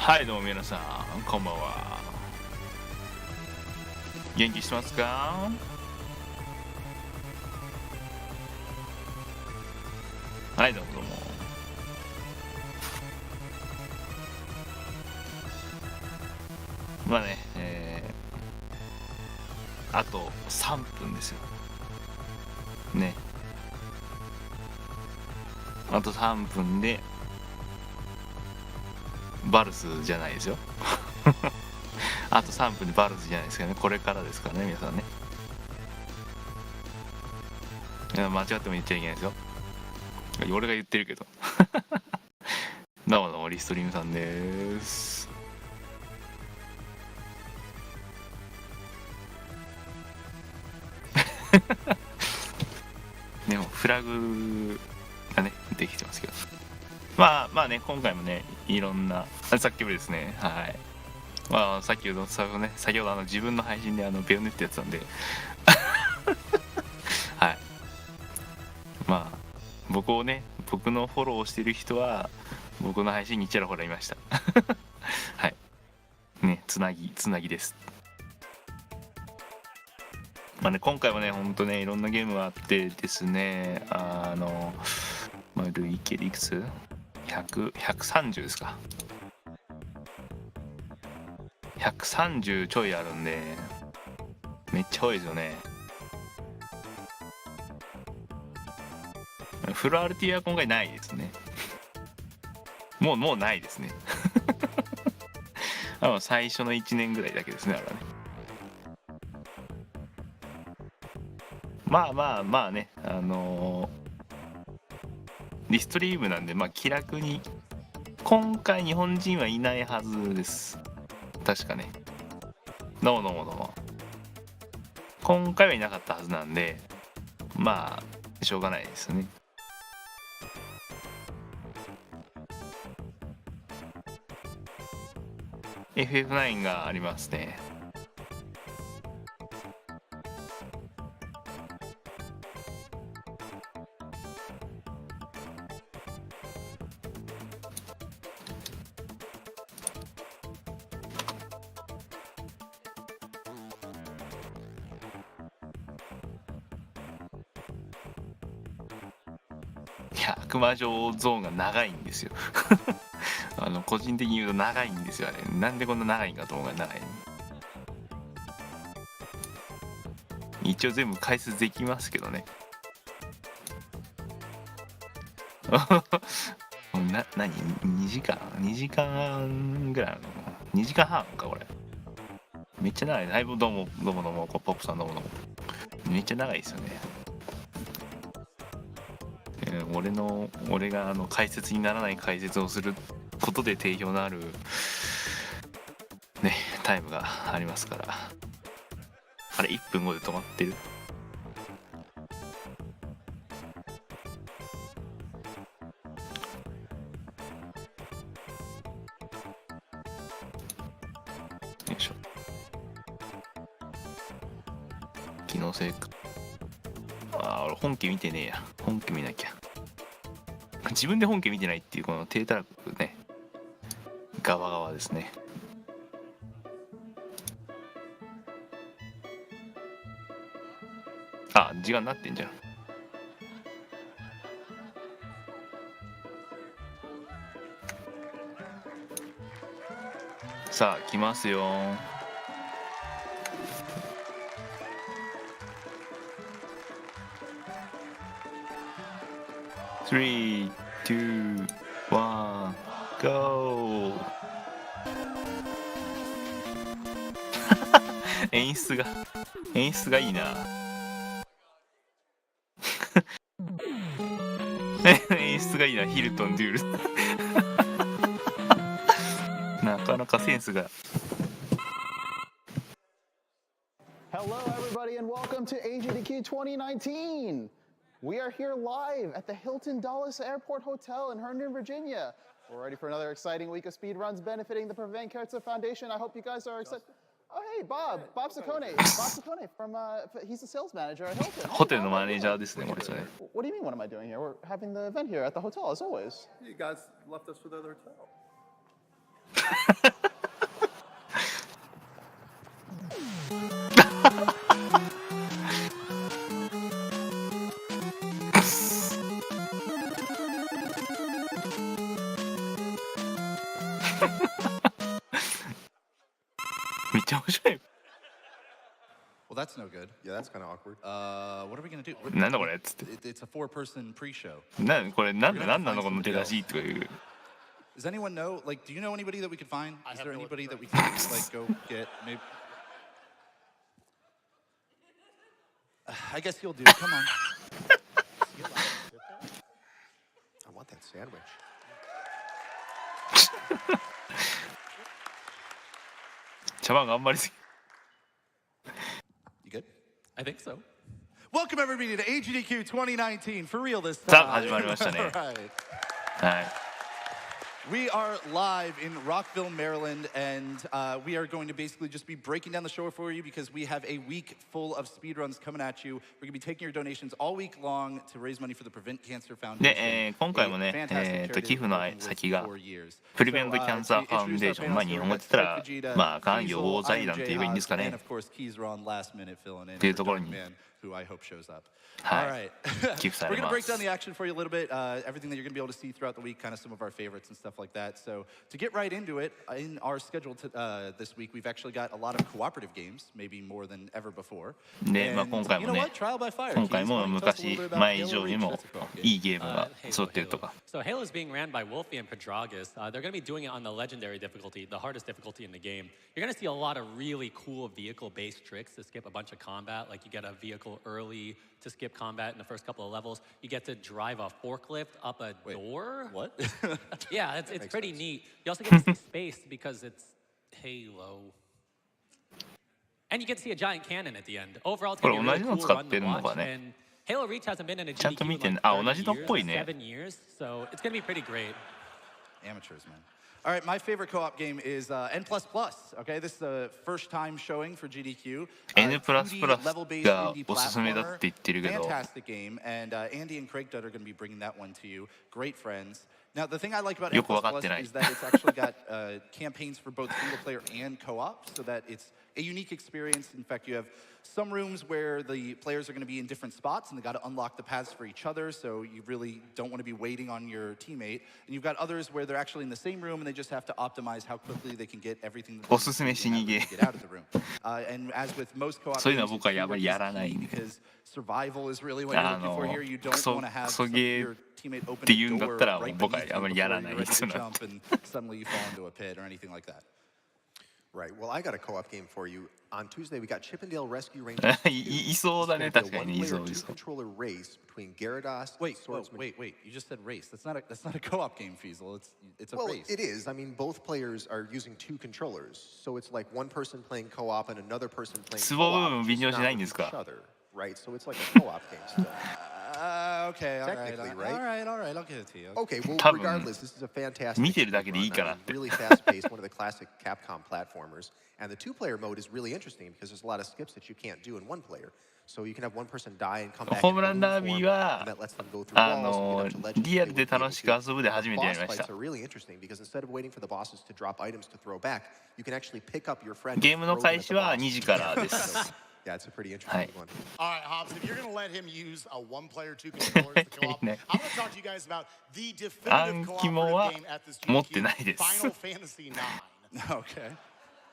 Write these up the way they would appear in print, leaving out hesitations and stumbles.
はいどうも皆さんこんばんは。元気してますか？はいどうもどうも。まあね、あと3分ですよね。あと3分でバルスじゃないですよあと3分でバルスじゃないですかね。これからですからね皆さんね。いや間違っても言っちゃいけないですよ。俺が言ってるけどどうもどうもリストリームさんです。でもフラグがねできてますけど、まあね、今回もねいろんなさっきもですね、はい、まあ先ほど自分の配信でベヨネってやつなんではい、まあ僕のフォローをしてる人は僕の配信にちらほらいましたはいね、つなぎです。まあね、今回はねほんとねいろんなゲームがあってですね、まあ、累計でいくつ130ですか。130ちょいあるんでめっちゃ多いですよね。フル RT は今回ないですね。もうないですね最初の1年ぐらいだけですね、あれはね。まあね、リストリームなんで、まあ気楽に。今回日本人はいないはずです。確かね。どうも。今回はいなかったはずなんで、まあ、しょうがないですね。FF9 がありますね。いや、悪魔城ゾーンが長いんですよ個人的に言うと長いんですよ、あれ。なんでこんな長いんかと思うが長い。一応全部解説できますけどね何 2 時間2時間ぐらいあるの？2時間半かこれ。めっちゃ長い。はい、どうもポップさんどうも。めっちゃ長いですよね。俺が解説にならない解説をすることで定評のあるねタイムがありますから。あれ1分後で止まってる。よいしょ。機能性か。俺本家見てねえや。本家見なきゃ。自分で本家見てないっていうこの低たらくね側ですね。あ、時間になってんじゃん。さあ来ますよ。3、2、1、GO 演出がいいな演出がいいな。ヒルトンデュールなかなかセンスが。 Hello, everybody, and welcome to AGDQ2019. We are here live at the Hilton Dulles Airport Hotel in Herndon, Virginia. We're ready for another exciting week of speedruns benefiting the Prevent Cancer Foundation. I hope you guys are excited. Oh, hey, Bob Saccone. Bob Saccone from, he's the sales manager at Hilton. ホテルのマネージャーですね、これそれ。 What do you mean, what am I doing here? We're having the event here at the hotel, as always. You guys left us for the other hotel. めっちゃ面白い。 Well, that's no good. Yeah, that's kind of awkward. What are we gonna do? なんだこれっつって。 It's a 4-person pre-show. これなんなのこの出だしとかいう。 Does anyone know? Like, do you know anybody that we could find? Is there anybody that we can like go get? Maybe. I guess you'll do. Come on. I want that sandwich. 茶番頑張りすぎ。 You good? I think so. Welcome everybody to AGDQ 2019 for real this さあ time. 始まりましたね。 Right. はい。 We are live in Rockville, Maryland, and we are going to basically just be breaking down the show for you because we have a week full of speedruns coming at you. We're going to be taking your donations all week long to raise money for the Prevent Cancer Foundation. で、今回もね、寄付の先がプリベントキャンサーファウンデーション、まあ日本語で言ったら、まあがん予防財団って言えばいいんですかね。っていうところに。 who I hope shows up. Hi. All right. We're going to break down the action for you a little bit, everything that you're going to be able to see throughout the week, kind of some of our favorites and stuff like that. So to get right into it, in our schedule this week, we've actually got a lot of cooperative games, maybe more than ever before. で、まあ今回もね、今回も昔前以上にもいいゲームが揃ってるとか。 So Halo is being ran by Wolfie and Pedragus. They're going to be doing it on the legendary difficulty, the hardest difficulty in the game. You're going to see a lot of really cool vehicle-based tricks to skip a bunch of combat. Like you get a vehicle early to skip combat in the first couple of levels. You get to drive a forklift up a door. What? Yeah, it's pretty neat. You also get to see space because it's Halo. And you get to see a giant cannon at the end. Overall, it's going to be a really cool run to watch. And Halo Reach hasn't been in a GDQ in like 7 years, so it's going to be pretty great. Amateurs, man. All right, my favorite co-op game is N++. Okay, this is the first time showing for GDQ. N++ がおすすめだって言ってるけど。 Fantastic game, and Andy and Craig Dutt are going to be bringing that one to you. Great friends. Now, the thing I like about N++ is that it's actually got campaigns for both single player and co-op, so that it's a unique experience. In fact, you have some rooms where the players are going to be in different spots and they got to unlock the paths for each other, so you really don't want to be waiting on your teammate. And you've got others where they're actually in the same room and they just have to optimize how quickly they can get everything that they need to get out of the room. And as with most co-op games, because survival is really what you're looking for here. You don't want to have your teammate open a door right beneath you before you're ready to jump and suddenly you fall into a pit or anything like that. Right. Well, I got a co-op game for you. On Tuesday, we got Chippendale Rescue Rangers. いそうだね、確かにいそういそう。 Two-controller race between Gyarados. Wait. You just said race. That's not a co-op game, Fiesel. It's a race. Well, it is. I mean, both players are using two controllers, so it's like one person playing co-op and another person playing co-op. 微妙じゃないんですか? Right. So it's like a co-op game still. Okay, all Technically, right? All right, I'll give it to you. Okay, well, regardless, this is a fantastic 見てるだけでいいかなって。 really fast-paced, one of the classic Capcom platformers. And the two-player mode is really interesting because there's a lot of skips that you can't do in one player. So you can have one person die and come back. ホームランダービーは that lets them go through walls. リアルで楽しく遊ぶで初めてやりました。 Boss fights are really interesting because instead of waiting for the bosses to drop items to throw back, you can actually pick up your friend. ゲームの開始は2時からです。 Yeah, it's a pretty interesting one. All right, Hobbs, if you're going to let him use a one-player, two controllers to co-op, I'm going to talk to you guys about the definitive cooperative game at this GDQ, Final Fantasy IX. Okay.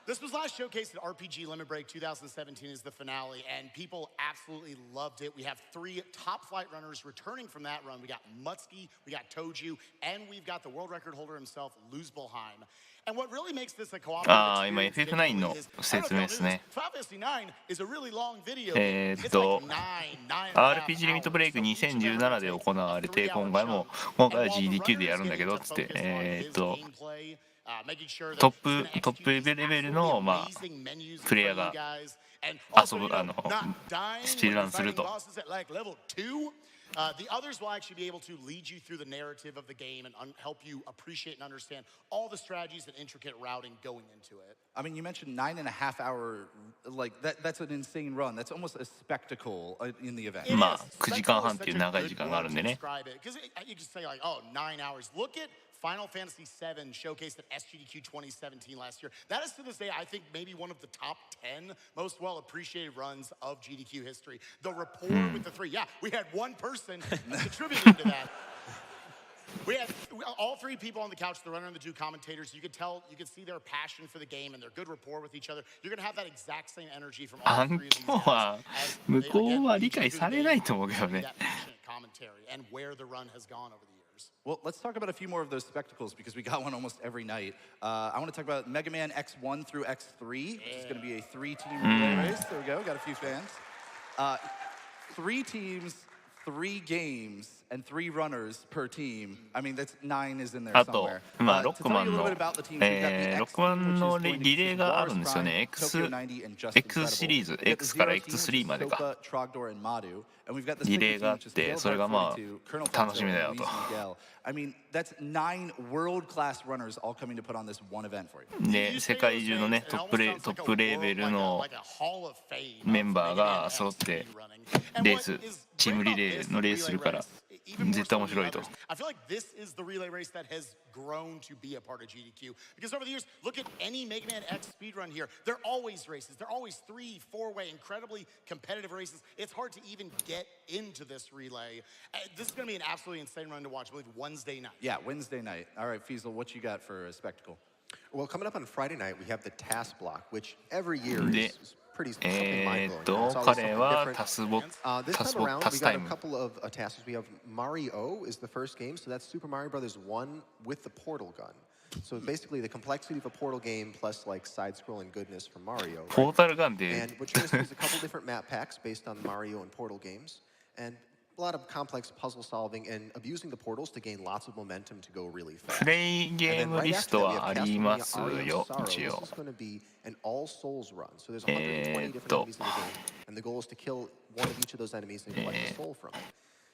This was last showcased at RPG Limit Break 2017 as the finale, and people absolutely loved it. We have 3 top flight runners returning from that run. We got Mutsky, we got Toju, and we've got the world record holder himself, Luzbelheim. And what really makes this a cooperative experience is Final Fantasy IX is a really long video. It's like 9 RPG リミットブレイク2017で行われて、今回は GDQ でやるんだけどっつって、トップレベルのまあプレイヤーが遊ぶスピードランすると。 The others will actually be able to lead you through the narrative of the game and help you appreciate and understand all the strategies and intricate routing going into it. I mean, you mentioned 9.5 hour, like that's an insane run. That's almost a spectacle in the event. まあ9時間半っていう長い時間があるんでね。 Because you can say like, oh, 9 hours. Look at Final Fantasy VII showcased at SGDQ 2017 last year. That is to this day, I think, maybe one of the top 10 most well appreciated runs of GDQ history. The rapport with the three. Yeah, we had one person contributing to that. We had all three people on the couch, the runner and the two commentators. You could tell, you could see their passion for the game and their good rapport with each other. You're going to have that exact same energy from all three of these guys. は向こうは理解されないと思うけどね。 That passionate commentary and where the run has gone over the years. Well, let's talk about a few more of those spectacles because we got one almost every night. I want to talk about Mega Man X1 through X3, which is going to be a 3-team relay race. There we go, got a few fans. 3 teams, 3 games, and 3 runners per team. I mean, that's 9 is in there あと somewhere. まあ To ロック tell マ you a ン little の bit about the teams, we've got the ロッ X クマ team, ン which の is going to リレー feature がある Lars んですよ Prime, ね。Tokyo 90, and Just X シ Incredible. リーズ We've got the X から Zero team, which is X3 までか Soka, Trogdor, and Madu. And we've got the リ Sigma レー team, があっ which is て Field それが Guard ま 42, Colonel あ楽 Fenzo, しみだ and よと。 Luis Miguel. I mean, that's 9 world-class runners all coming to put on this one event for you. で世界中のねトップレベルのメンバーが揃ってレースチームリレーのレースするから絶対面白いと。 I feel like this is the relay race that has grown to be a part of GDQ. Because over the years, look at any Mega Man X speedrun here. They're always races. They're always 3, 4-way, incredibly competitive races. It's hard to even get into this relay. This is going to be an absolutely insane run to watch, I believe, Wednesday night. Yeah, Wednesday night. All right, Fiesel, what you got for a spectacle? Well, coming up on Friday night, we have the task block, which every year で is pretty something mind-blowing. It's always 彼 something は different. タスボ This タス time ボ around, タ we スタ got イ a ム couple of tasks. We have Mario is the first game, so that's Super Mario Brothers 1 with the portal gun. So basically, the complexity of a portal game plus like side-scrolling goodness from Mario. ポータルガンで And what you're going to see is a couple different map packs based on the Mario and Portal games, and a lot of complex puzzle solving and abusing the portals to gain lots of momentum to go really プ fast. レイゲ And ー then ム right リス after ト that, we は have あり Castlevania ますよ Aria of Sorrow. 一 This 応 is going to be an all souls run. So there's 120 different enemies in the game, and the goal is to kill one of each of those enemies and collect a soul from it.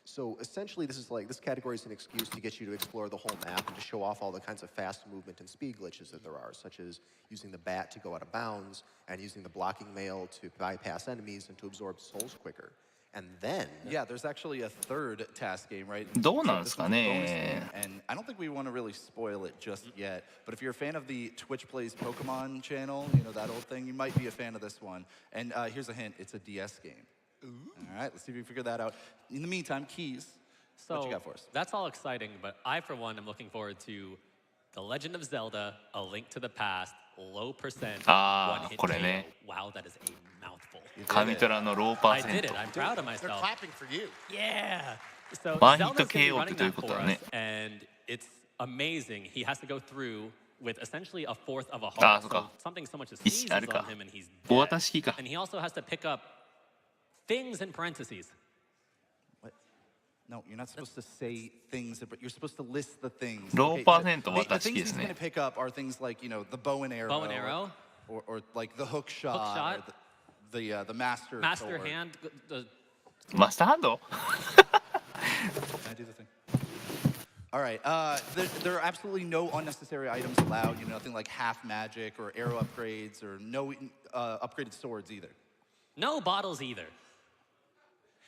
So essentially, this category is an excuse to get you to explore the whole map and to show off all the kinds of fast movement and speed glitches that there are, such as using the bat to go out of bounds and using the blocking mail to bypass enemies and to absorb souls quicker. And then, Yeah, there's actually a third task game, right? どうなん So です this か is a bonus ね game, and I don't think we want to really spoil it just yet. But if you're a fan of the Twitch Plays Pokemon channel, you know, that old thing, you might be a fan of this one. And here's a hint, it's a DS game. All right, let's see if we can figure that out. In the meantime, Keys, what you So got for us? that's all exciting, but I, for one, am looking forward to The Legend of Zelda, A Link to the Past, low percent, あー one hit これね KO. Wow, that is a mouthful. 神トラのローパ I ーセン did ト it. I'm proud of They're myself. clapping for you. Yeah. So One hit Zelda's gonna be KO running ってどういう that こと for だね us, and it's amazing. He has to go through with essentially a fourth of a あー heart. そっ So か something so much as 石 sneezes あれ on か him, and he's 大 dead. 渡し式か And he also has to pick up things in parentheses. What? No, you're not supposed to say things, but you're supposed to list the things. ロー Okay, パー so セント the 渡し things 式で he's す going ね to pick up are things like, you know, the bow and arrow. Bow and arrow, Or like the hook shot. shot. Or the master. master sword. hand, the マスターハンド Can I do the thing? All right. There are absolutely no unnecessary items allowed. You know, nothing like half magic or arrow upgrades or no upgraded swords either. no bottles either.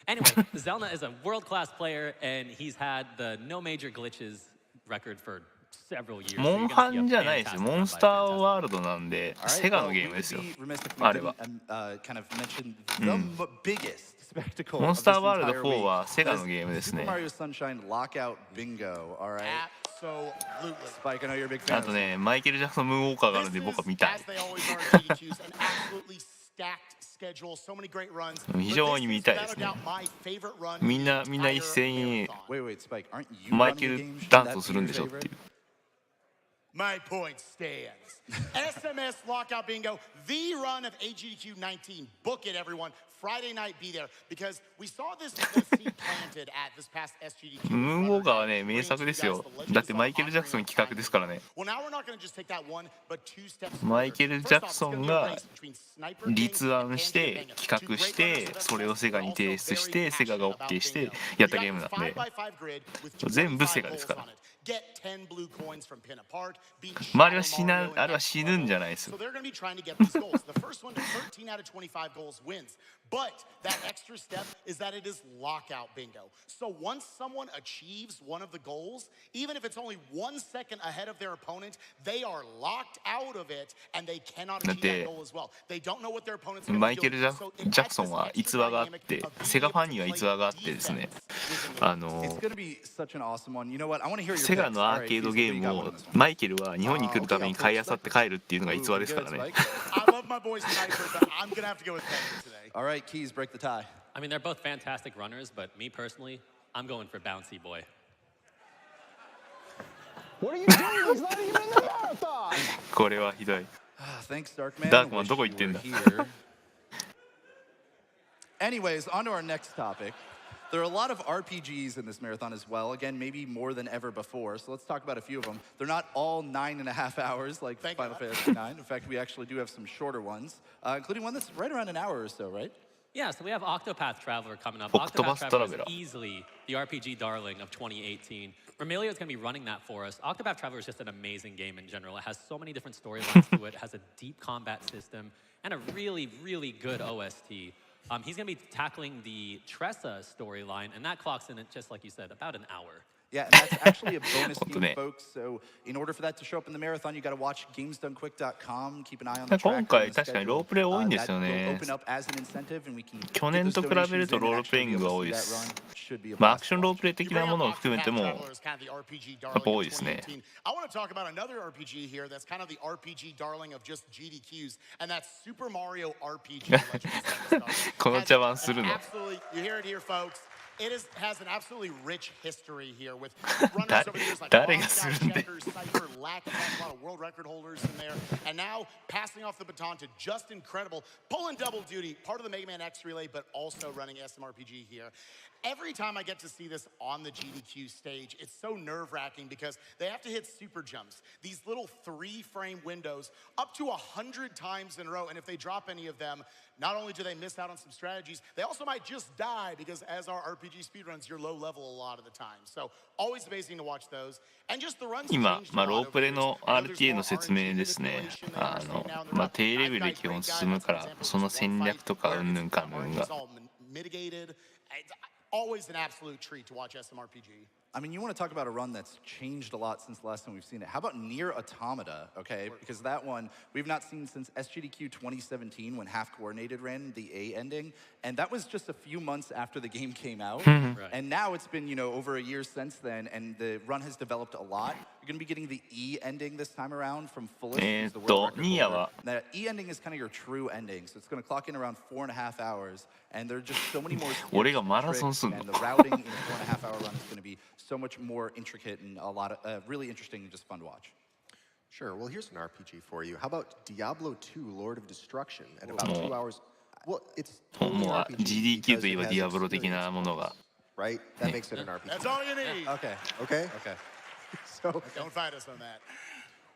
Anyway, Zelda is a world-class player, and he's had the no major glitches record for several years. So モ you're ン gonna ハ see a ンじゃないですよ fantastic モ run ン by スター fantastic. ワールドなんで All right, セガの well, ゲームですよ we'd be remiss if we あれは didn't, kind of mention the biggest spectacle モン of スター this ワールド entire 4 week. はセガ That の is ゲームです Super ね Mario Sunshine Lockout Bingo. All right. Absolutely. Spike, I know you're a big fan. あとねマイケル・ジャクソンムーンウォーカーがあるん This で is, 僕は見たい as they always are at GDQs, an absolutely stacked schedule, so many great runs. But 非常に this 見 is たいで without す a ね doubt my favorite run みん in な the みんな entire 一斉に marathon. Wait, Spike, aren't you マイ running ケ the ル game? Shouldn't ダン that スをす be るん your でしょってい favorite? う My point stands. SMS Lockout Bingo, the run of AGDQ 19. Book it, everyone. Friday night, be there. Because we saw this seed planted at this past SGDQ. ムーンウォーカーはね名作ですよだってマイケル・ジャクソン企画ですからね Well, now we're not going to just take that one, but two steps マイ further. ケル・ジャクソンが立案して企画してそれをセガに提出してセガが OK してやったゲームなんで全部セガですから Get 10 blue coins from Pin Apart. beat 周りは Shadow Mario あれは in 死ぬんじゃないです So they're going to be trying to get these goals. The first one to 13 out of 25 goals wins. But that extra step is that it is lockout bingo. So once someone achieves one of the goals, even if it's only 1 second ahead of their opponent, they are locked out of it and they cannot achieve that goal as well. They don't know what their opponent's going to マ be イケル・ doing. ジ So ャクソンは逸話があってセガファンには逸話があってですね It's going to be such an awesome one. You know what? I want to hear your セガ picks. のアーケードゲームをマイケルは日本に来るために買い漁って帰るっていうのが逸話ですからね I love my boys Sniper, but I'm going to have to go with Pepper today. All right, Keys, break the tie. I mean, they're both fantastic runners, but me personally, I'm going for Bouncy Boy. What are you doing? He's not even in the marathon! これはひどい Thanks, Darkman. Darkman, Wish どこ行ってんだ? you were here. Anyways, on to our next topic. There are a lot of RPGs in this marathon as well. Again, maybe more than ever before. So let's talk about a few of them. They're not all 9.5 hours like Final Fantasy IX. In fact, we actually do have some shorter ones, including one that's right around an hour or so, right? Yeah, so we have Octopath Traveler coming up. Octopath Octopath Traveler is Traveler. easily the RPG darling of 2018. Remilio is going to be running that for us. Octopath Traveler is just an amazing game in general. It has so many different storylines to it. It has a deep combat system and a really, really good OST. He's going to be tackling the Tressa storyline, and that clocks in at, just like you said, about an hour. Yeah, and that's actually a bonus Octo game, ね folks. So in order for that to show up in the marathon, you got to watch gamesdonequick.com. Keep an eye on the 今 tracker 回 and the 確かに schedule. ロープレイ多いんで That すよ will ね open up as an incentive, and we can 去年と比べるとロールプレイングが多いです。まあアクションロープレイ的なものを含めてもやっぱ多いですね I want to talk about another RPG here that's kind of the RPG darling of just GDQs, and that's Super Mario RPG Legends of Zelda. この茶番するの Absolutely, you hear it here, folks. It has an absolutely rich history here with runners over the years like 誰がするんで Checker, Cypher, Lack, a lot of world record holders in there, and now passing off the baton to Just Incredible, pulling double duty, part of the Mega Man X relay, but also running SMRPG here. Every time I get to see this on the GDQ stage, it's so nerve-wracking because they have to hit super jumps. These little 3-frame windows up to 100 times in a row, and if they drop any of them, not only do they miss out on some strategies, they also might just die because as our RPG speedruns, you're low level a lot of the time. So always amazing to watch those. And just the runs 今、 changed まあ、 a ロ lot ー over プレ the の years. You know, there's RTA の more 説明 RNG ですね manipulation than we're seeing now in the まあ round. 低レベルで基本進むからその戦略とかうんぬんかんぬんが It's all mitigated. It's always an absolute treat to watch SMRPG. I mean, you want to talk about a run that's changed a lot since the last time we've seen it. How about Nier Automata, okay? Because that one we've not seen since SGDQ 2017 when Half Coordinated ran the A ending. And that was just a few months after the game came out. And now it's been, you know, over a year since then, and the run has developed a lot. You're going to be getting the E ending this time around from Fullest, who's the world record Nia holder. は That E ending is kind of your true ending, so it's going to clock in around 4.5 hours, and there are just so many more skills 俺が and マラソン tricks, すんの and the routing in a 4.5 hour run is going to be so much more intricate and a lot of really interesting and just fun to watch. Sure. Well, here's an RPG for you. How about Diablo 2: Lord of Destruction at about 2 hours? Well, it's も totally う an RPG GDQ because といえ it ば has ディアブロ的 experience なものが right? That makes it an RPG. That's all you need. Okay. Okay. Okay. So, Don't fight us on that.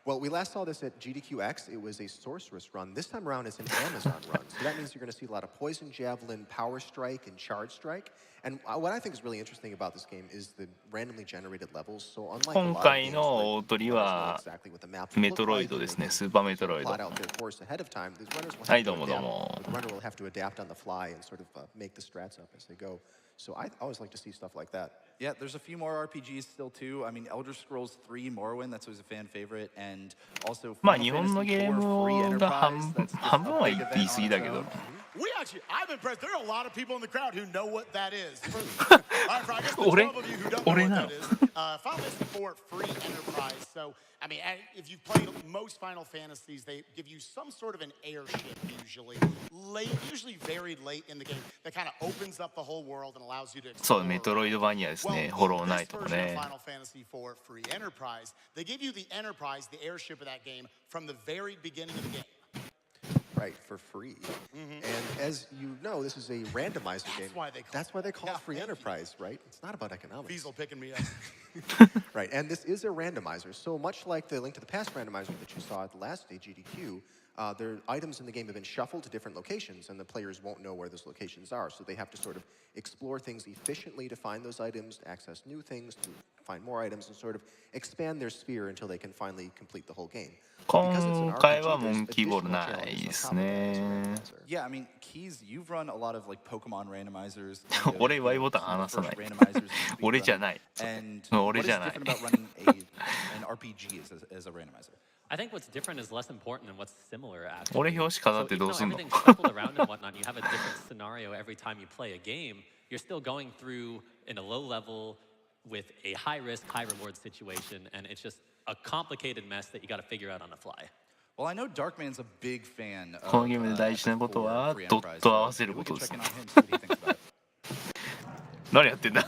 well, we last saw this at GDQX. It was a sorceress run. This time around, it's an Amazon run. So that means you're going to see a lot of Poison Javelin, Power Strike, and Charge Strike. And what I think is really interesting about this game is the randomly generated levels. So unlike a 今 lot of 回 games の where 大鳥 runners know は exactly what the map will メ look トロイ like ド and です they ね can スーパーメトロイド plot out their course ahead of time, these runners will は have い to どうもどう adapt. も The runner will have to adapt on the fly and sort of make the strats up as they go. So I always like to see stuff like that. Yeah, there's a few more RPGs still too. I mean, Elder Scrolls 3 Morrowind, that's always a fan favorite, and also まあ Final 日本の Fantasy ゲー IV ム Free が Enterprise. That's just 半分 a は big 言 event い過 on ぎだ its けど own. I'm impressed. There are a lot of people in the crowd who know what that is. All right, for I guess the 12 of you who don't know what that is, Final Fantasy IV Free Enterprise. So, I mean, if you've played most Final Fantasies, they give you some sort of an airship usually very late in the game, that kind of opens up the whole world and allows you to そう explore. メトロイドバニアですね Well, ホロー in ナ this イトも version of ね Final Fantasy IV Free Enterprise, they give you the Enterprise, the airship of that game, from the very beginning of the game. Right, for free. And as you know, this is a randomizer game. That's why they call Yeah, it Free thank you. Enterprise, right? It's not about economics. Fiesel picking me up. Right, and this is a randomizer. So much like the Link to the Past randomizer that you saw at the last AGDQ, their items in the game have been shuffled to different locations, and the players won't know where those locations are. So they have to sort of explore things efficiently to find those items, to access new things, to find more items, and sort of expand their sphere until they can finally complete the whole game. 今回はモンキーボールないですね。Yeah, I mean, Keys, you've run a lot of like Pokemon randomizers. 俺 Y ボタン離さない。俺じゃない。俺じゃない。 And what is different about running an RPG as a randomizer? I think what's different is less important than what's similar, actually. 俺表紙飾って So ど even う though すんの everything's shuffled around and whatnot, you have a different scenario every time you play a game, you're still going through in a low level with a high risk, high reward situation, and it's just a complicated mess that you got to figure out on the fly. Well, I know Darkman's a big fan of このゲームで大事なことはドット合わせることです。何やってんだ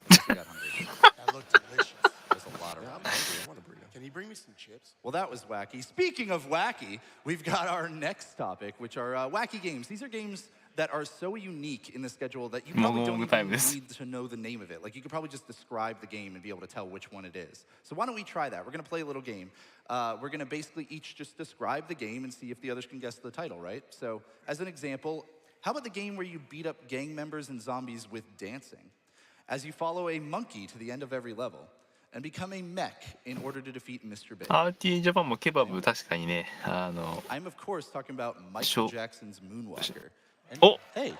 That looked delicious. There's a lot of I'm hungry. I want a burrito. Can you bring me some chips? Well, that was wacky. Speaking of wacky, we've got our next topic, which are wacky games. These are games that are so unique in the schedule that you probably don't even need to know the name of it. Like, you could probably just describe the game and be able to tell which one it is. So why don't we try that? We're going to play a little game. We're going to basically each just describe the game and see if the others can guess the title, right? So, as an example, how about the game where you beat up gang members and zombies with dancing? As you follow a monkey to the end of every level and become a mech in order to defeat Mr. Big. RT ジャパンもケバブ確かにね、I'm of course talking about Michael Jackson's Moonwalker. And, お hey,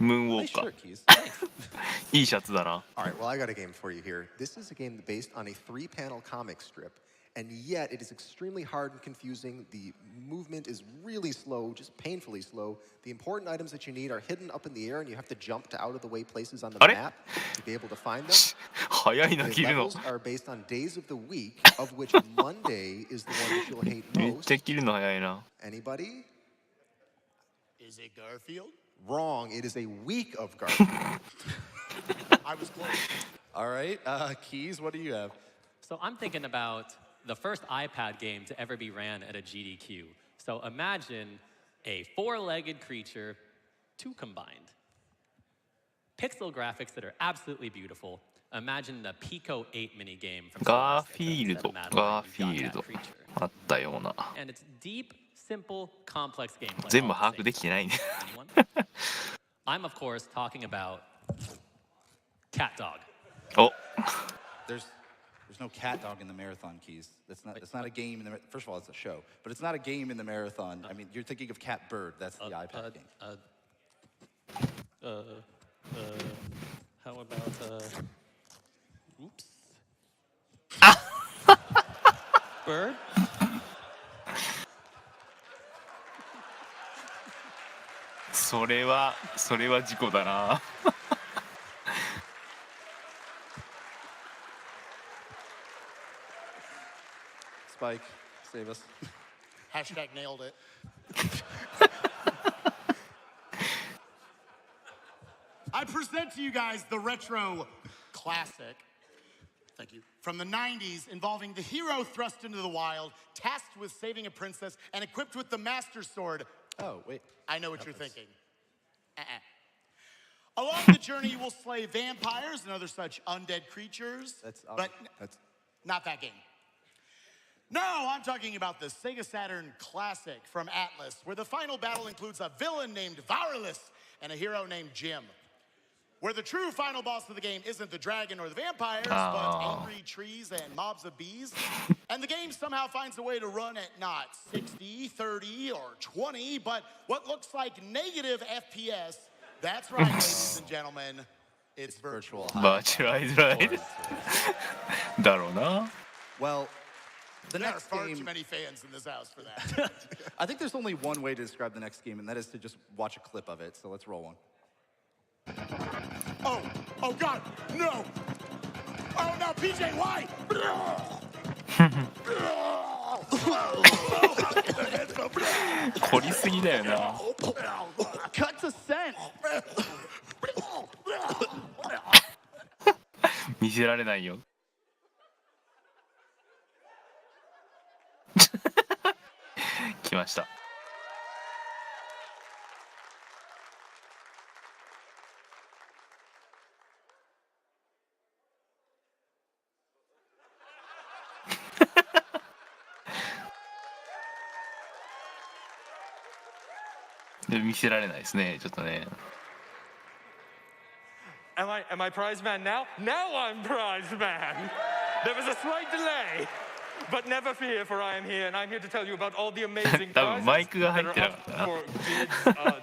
ムーンウォ nice ーカー shirt, Keys. Thanks. いいシャツだな。 All right, well, I got a game for you here. This is a game based on a 3-panel comic strip, and yet it is extremely hard and confusing. The movement is really slow, just painfully slow. The important items that you need are hidden up in the air, and you have to jump to out-of-the-way places on the あれ map to be able to find them. 早いな The 切るの levels are based on days of the week, of which Monday is the one that you'll hate めっ most. ちゃ切るの早いな。 Anybody? Is it Garfield? Wrong. It is a week of Garfield. I was close. All right, Keys, what do you have? So I'm thinking about the first iPad game to ever be ran at a GDQ. So imagine a 4-legged creature, 2 combined. Pixel graphics that are absolutely beautiful. Imagine the Pico 8 minigame from ガーフィールド、 Madeline, ガー you フィー got ル that ド creature. あったような。 And it's deep, simple, complex gameplay. 全部 all 把 at the 握で same きてないね。 time. Anyone? I'm of course talking about Cat Dog. お There's no cat dog in the marathon, Keys. That's not a game in the first of all, it's a show, but it's not a game in the marathon. I mean, you're thinking of Cat Bird. That's the iPad game. How about oops. Bird? それは事故だな。 Spike, save us. Hashtag nailed it. I present to you guys the retro classic. Thank you. From the 90s, involving the hero thrust into the wild, tasked with saving a princess, and equipped with the Master Sword. Oh, wait. I know what you're thinking. Along the journey, you will slay vampires and other such undead creatures. That's Not that game. No, I'm talking about the Sega Saturn classic from Atlas, where the final battle includes a villain named Varulus and a hero named Jim. Where the true final boss of the game isn't the dragon or the vampires, but angry trees and mobs of bees. And the game somehow finds a way to run at not 60, 30, or 20, but what looks like negative FPS. That's right, ladies and gentlemen. It's virtual. バーチャルアイズライドだろうな。 Well, the There are next far too game. many fans in this house for that. I think there's only one way to describe the next game, and that is to just watch a clip of it. So let's roll one. Oh God, no! Oh no, PJ, why? Oh, 凝りすぎだよな。 Cut to scent. 見せられないよ。来ました。で見せられないですね、ちょっとね。Am I prize man now? Now I'm prize man. There was a slight delay, but never fear, for I am here, and I'm here to tell you about all the amazing 多分 prizes マイクが入 that って are なか up ったな。 for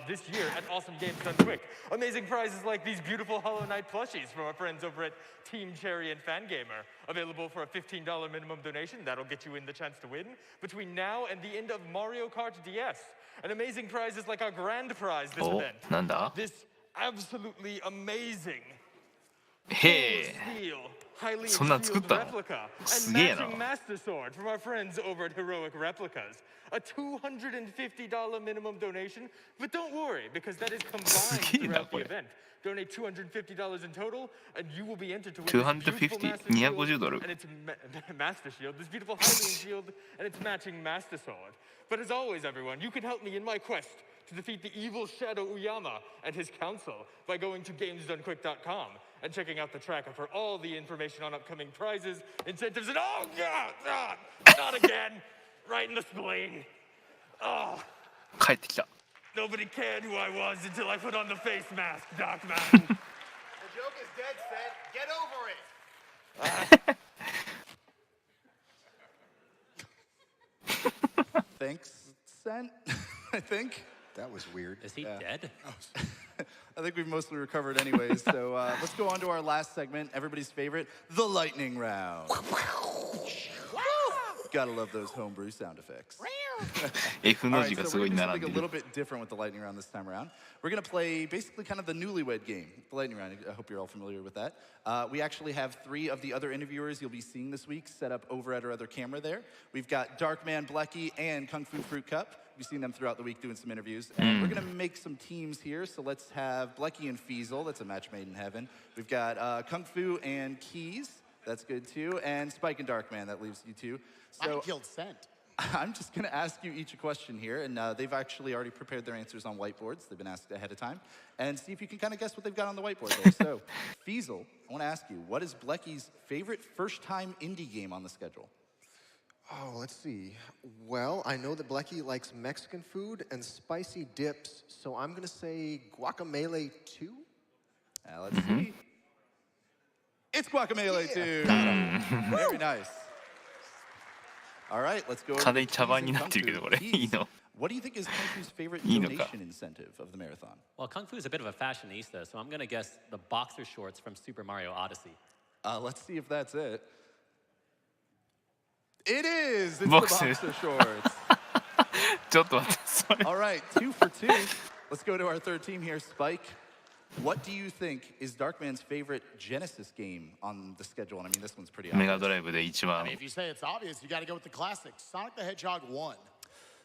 bids this year at Awesome Games Done Quick. Amazing prizes like these beautiful Hollow Knight plushies from our friends over at Team Cherry and Fangamer, available for a $15 minimum donation. That'll get you in the chance to win between now and the end of Mario Kart DS. And amazing prizes like our grand prize this お、 event. なんだ This absolutely amazing へえ。 steel, highly そんなん作っ sealed たの replica す and げえな。 matching master sword from our friends over at Heroic Replicas. A $250 minimum donation, but don't worry because that is combined すげえな、 throughout こ the れ。 event. Donate $250 in total, and you will be entered to win this beautiful 250? master shield 250ドル and its master shield, this beautiful Hylian shield and its matching master sword. But as always, everyone, you can help me in my quest to defeat the evil Shadow Uyama and his council by going to gamesdonequick.com and checking out the tracker for all the information on upcoming prizes, incentives, and oh god, not again, right in the spleen. Oh, 帰ってきた。 nobody cared who I was until I put on the face mask, Doc Man. The joke is dead, Seth. Get over it. Thanks, Sent, I think. That was weird. Is he dead? I think we've mostly recovered anyways, so let's go on to our last segment, everybody's favorite, the lightning round. Gotta love those homebrew sound effects. F All の right, 字が so す we're ごい gonna do 並ん something で a little る。 bit different with the lightning round this time around. We're gonna play basically kind of the newlywed game, the lightning round. I hope you're all familiar with that. We actually have 3 of the other interviewers you'll be seeing this week set up over at our other camera there. We've got Darkman Blecky and Kung Fu Fruit Cup. We've seen them throughout the week doing some interviews. And we're gonna make some teams here. So let's have Blecky and Feasel. That's a match made in heaven. We've got Kung Fu and Keys. That's good too. And Spike and Darkman. That leaves you two. I So killed Scent. I'm just going to ask you each a question here, and they've actually already prepared their answers on whiteboards. They've been asked ahead of time, and see if you can kind of guess what they've got on the whiteboard there. So, Feasel, I want to ask you, what is Blecky's favorite first-time indie game on the schedule? Oh, let's see. Well, I know that Blecky likes Mexican food and spicy dips, so I'm going to say Guacamole 2? Let's see. It's Guacamole 2. Very nice. All right, let's go over 軽 to い茶番 Keys に and なってるけど、 Kung これ。 Fu. いい Keys, の what do you think is Kung Fu's favorite いいのか。 donation incentive of the marathon? Well, Kung Fu is a bit of a fashionista, so I'm gonna guess the boxer shorts from Super Mario Odyssey. Let's see if that's it. It is! It's the Boxer. boxer shorts. ちょっと待って、それ。 All right, 2 for 2. Let's go to our third team here, Spike. What do you think is Darkman's favorite Genesis game on the schedule? And I mean, this one's pretty メガ obvious. ドライブで一 I 番 mean, if you say it's obvious, you got to go with the classic. Sonic the Hedgehog 1.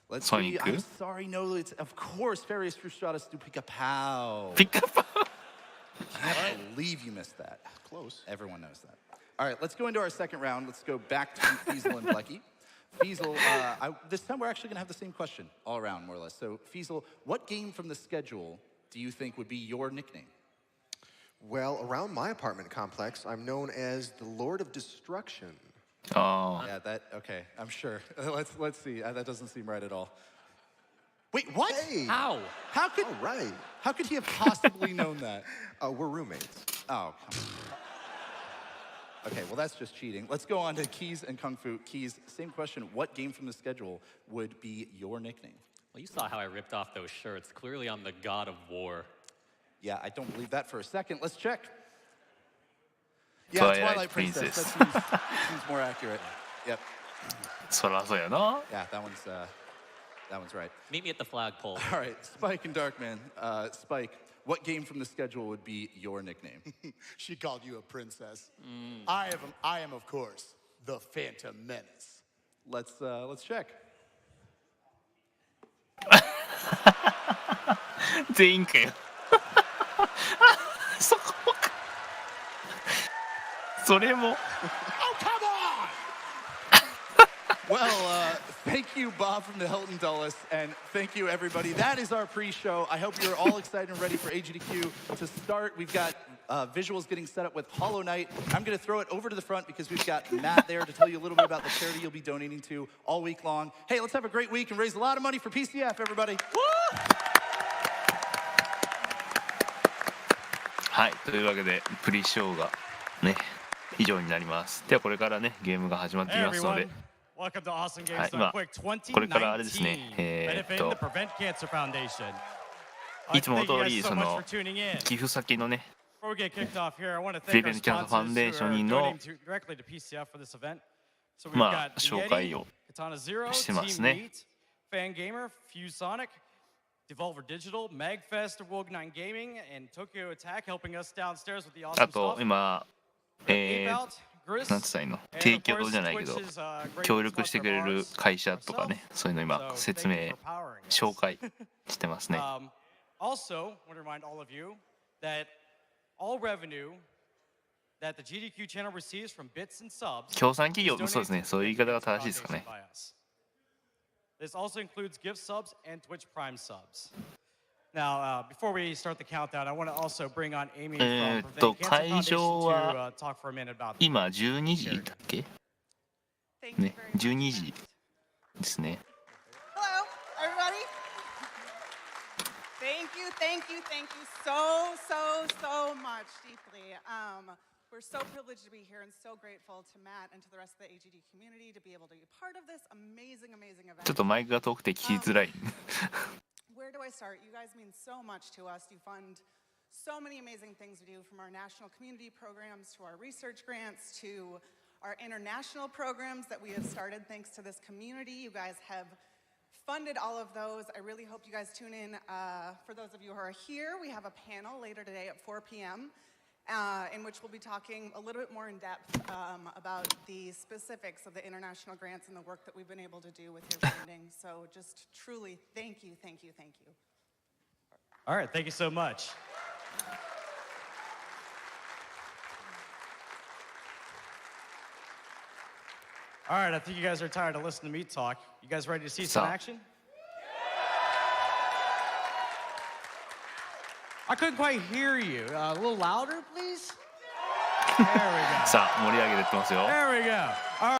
Let's see. Sonic. I'm sorry, no, it's of course Farius Frustratus do pick a pow. ピックアップ。 Can't believe you missed that. Close. Everyone knows that. All right, let's go into our second round. Let's go back to Feasel and Blecky. Feasel, this time we're actually going to have the same question all around, more or less. So, Feasel, what game from the schedule do you think would be your nickname? Well, around my apartment complex, I'm known as the Lord of Destruction. ああ。 Yeah, that, okay, I'm sure. Let's see. That doesn't seem right at all. Wait, what? Hey! Ow! How could, All right. how could he have possibly known that? We're roommates. Oh, come on. Okay, well, that's just cheating. Let's go on to Keys and Kung Fu. Keys, same question. What game from the schedule would be your nickname? Well, you saw how I ripped off those shirts. Clearly, I'm the god of war. Yeah, I don't believe that for a second. Let's check. Yeah, Twilight Twilight Princess. Princess. That seems more accurate. Yep. そらそうやな。 Yeah, that one's right. Meet me at the flagpole. All right, Spike and Darkman. Spike, what game from the schedule would be your nickname? She called you a princess. I am, of course, the Phantom Menace. Let's check. 全員かよ。そこか。それも。 Oh, come on! Well, thank you, Bob from the Hilton Dulles, and thank you, everybody. That is our pre-show. I hope you're all excited and ready for AGDQ to start. We've got visuals getting set up with Hollow Knight. I'm going to throw it over to the front because we've got Matt there to tell you a little bit about the charity you'll be donating to all week long. Hey, let's have a great week and raise a lot of money for PCF, everybody. Woo! はい、というわけでプリショーがね以上になります。ではこれからねゲームが始まっていますので、はい、今これからあれですね、いつも通りその寄付先のねプリベントキャンサーファンデーションのまあ紹介をしてますね。あと今なんつったらいいの、提供じゃないけど協力してくれる会社とかね、そういうの今説明紹介してますね。Also, want to remind all of you that all revenue that the GDQ channel receives from bits and subs 協賛企業、そうですね、そういう言い方が正しいですかね。This also includes gift subs and Twitch Prime subs. Now, before we start the countdown, I want to also bring on Amy from Prevent Cancer Foundation to talk for a minute about. 今12時だっけ？ね、12時ですね。Hello, everybody. Thank you so much deeply. We're so privileged to be here and so grateful to Matt and to the rest of the AGD community to be able to be part of this amazing event. ちょっとマイクが遠くて聞きづらい。Where do I start? You guys mean so much to us. You fund so many amazing things we do, from our national community programs to our research grants to our international programs that we have started thanks to this community. You guys have funded all of those. I really hope you guys tune in. For those of you who are here, we have a panel later today at 4 p.m. In which we'll be talking a little bit more in depth about the specifics of the international grants and the work that we've been able to do with your funding. So just truly thank you. All right, thank you so much. All right, I think you guys are tired of listening to me talk. You guys ready to see some action? I couldn't quite hear you. A little louder, please. There we go. さあ盛り上げてってますよ。There we go. All right.